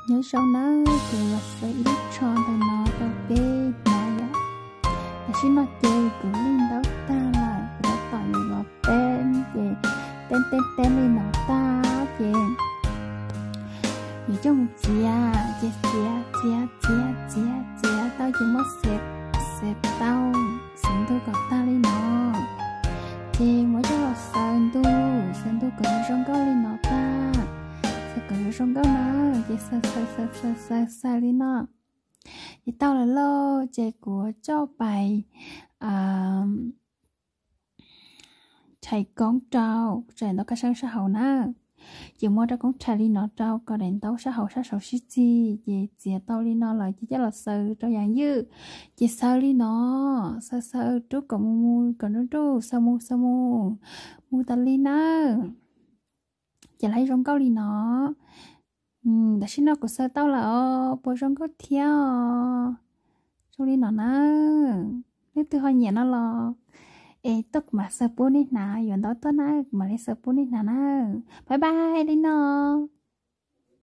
nhớ sau nó thì là sẽ ít tròn thì nó đâu bê này á là xin nó chơi cũng lên đó ta lại đó tại vì nó tên về tên lên nó ta về vì trong chia tao chỉ mất xếp tao xin tôi gặp ta lên nó thì mỗi chỗ là sơn tu cần trong câu lên nó ta sẽ cần trong câu nó chỉ sai lên nó thì tao là lo chế của cho bài thầy con trâu trẻ nó cái sang xã hội na chỉ mua ra con trai đi nó trâu có đến tao xã hội xí chi chỉ tao đi nó là chỉ chắc là sờ cho dạng dư chỉ sờ đi nó sờ trước còn mua còn nó trước sờ mua tao đi nó chỉ lấy trong câu đi nó đã xin nó của sờ tao là bố trong câu theo trong đi nó nếu tôi hơi nhẹ nó là tức mà sờ bún đi nè, giờ đó tôi nói mà lấy sờ bún đi nè, bye bye đi nó.